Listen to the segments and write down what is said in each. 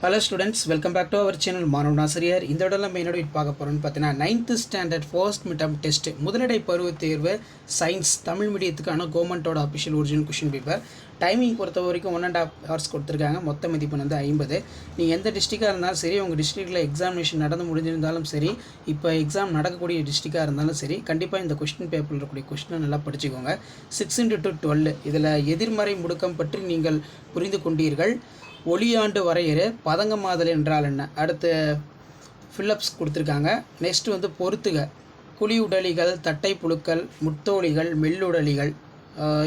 Hello students, welcome back to our channel மாணவன் ஆசிரியர். இந்த இடத்துல நம்ம என்னோட பார்க்க போகிறோம்னு பார்த்தீங்கன்னா 9th standard first midterm test முதலிடை பருவத் தேர்வு சயின்ஸ் தமிழ் மீடியத்துக்கான கவர்மெண்ட்டோட official original question paper. Timing பொறுத்த வரைக்கும் 1.5 hours கொடுத்துருக்காங்க. மொத்த மதிப்பெண் வந்து 50. நீங்கள் எந்த டிஸ்ட்ரிக்டாக இருந்தாலும் சரி, உங்கள் டிஸ்ட்ரிக்டில் எக்ஸாமினேஷன் நடந்து முடிஞ்சிருந்தாலும் சரி, இப்போ எக்ஸாம் நடக்கக்கூடிய டிஸ்ட்ரிக்டாக இருந்தாலும் சரி, கண்டிப்பாக இந்த கொஸ்டின் பேப்பரில் இருக்கக்கூடிய கொஸ்டினை நல்லா படிச்சுக்கோங்க. 6x12 இதில் எதிர்மறை முடுக்கம் பற்றி நீங்கள் புரிந்து கொண்டீர்கள். ஒளியாண்டு வரையறு பதங்கமாதல் என்றால் என்ன, அடுத்து ஃபில்லப்ஸ் கொடுத்துருக்காங்க. நெக்ஸ்ட் வந்து பொறுத்துக குழி உடலிகள், தட்டை புழுக்கள், முத்தோலிகள், மெல்லுடலிகள்,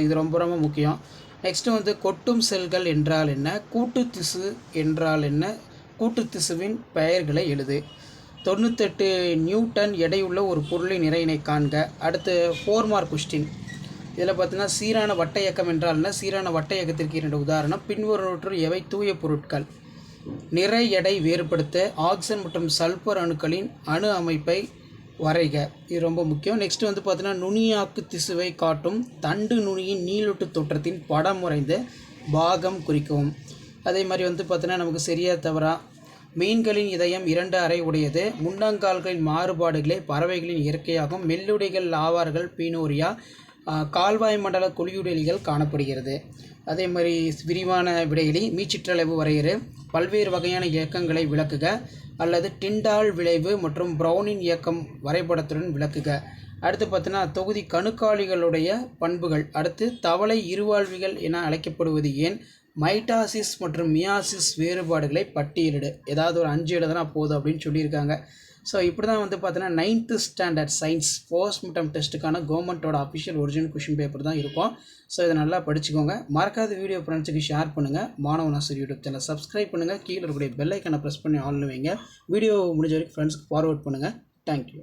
இது ரொம்ப ரொம்ப முக்கியம். நெக்ஸ்ட்டு வந்து கொட்டும் செல்கள் என்றால் என்ன, கூட்டு திசு என்றால் என்ன, கூட்டு திசுவின் பெயர்களை எழுது. 98 நியூட்டன் எடையுள்ள ஒரு பொருளின் நிறையினை காண்க. அடுத்து 4 மார்க் கொஸ்டின். இதில் பார்த்தீங்கன்னா சீரான வட்ட இயக்கம் என்றால் என்ன, சீரான வட்ட இயக்கத்திற்கு 2 உதாரணம். பின்வருவற்றுள் எவை தூய பொருட்கள். நிறை எடை வேறுபடுத்த ஆக்சிஜன் மற்றும் சல்பர் அணுக்களின் அணு அமைப்பை வரைக, இது ரொம்ப முக்கியம். நெக்ஸ்ட் வந்து பார்த்தீங்கன்னா நுனியாக்கு திசுவை காட்டும் தண்டு நுனியின் நீளொட்டு தோற்றத்தின் படம் வரைந்து பாகம் குறிக்கவும். அதே மாதிரி வந்து பார்த்தீங்கன்னா நமக்கு சரியா தவறா. மீன்களின் இதயம் 2 அறை உடையது. முன்னங்கால்களின் மாறுபாடுகளே பறவைகளின் இயற்கையாகும். மெல்லுடைகள் ஆவார்கள் பீனோரியா. கால்வாய் மண்டல குழியுடலிகள் காணப்படுகிறது. அதே மாதிரி விரிவான விடையிலி மீச்சிற்றளவு வரையறு. பல்வேறு வகையான இயக்கங்களை விளக்குக அல்லது டிண்டால் விளைவு மற்றும் ப்ரௌனின் இயக்கம் வரைபடத்துடன் விளக்குக. அடுத்து பார்த்தீங்கன்னா தொகுதி கணுக்காலிகளுடைய பண்புகள். அடுத்து தவளை இருவாழ்விகள் என அழைக்கப்படுவது ஏன், மைட்டாசிஸ் மற்றும் மியாசிஸ் வேறுபாடுகளை பட்டியலிடு. ஏதாவது ஒரு 5 எழுதுனா போதும் அப்படின்னு சொல்லியிருக்காங்க. ஸோ இப்படி தான் வந்து பார்த்தீங்கன்னா 9th standard science first midterm டெஸ்ட்டுக்கான கவர்மெண்ட்டோட அஃபிஷியல் ஒரிஜினல் கொஷின் பேப்பர் தான் இருக்கும். ஸோ இதை நல்லா படிச்சுக்கோங்க. மறக்காத வீடியோ ஃப்ரெண்ட்ஸுக்கு ஷேர் பண்ணுங்கள். மாணவன் ஆசிரியர் யூடியூப் சேனல் சப்ஸ்கிரைப் பண்ணுங்கள். கீழே இருக்கக்கூடிய பெல் ஐக்கனை ப்ரெஸ் பண்ணி ஆன்ல வைங்க. வீடியோ முடிஞ்ச வரைக்கும் ஃப்ரெண்ட்ஸ்க்கு ஃபார்வர்ட் பண்ணுங்கள். தேங்க்யூ.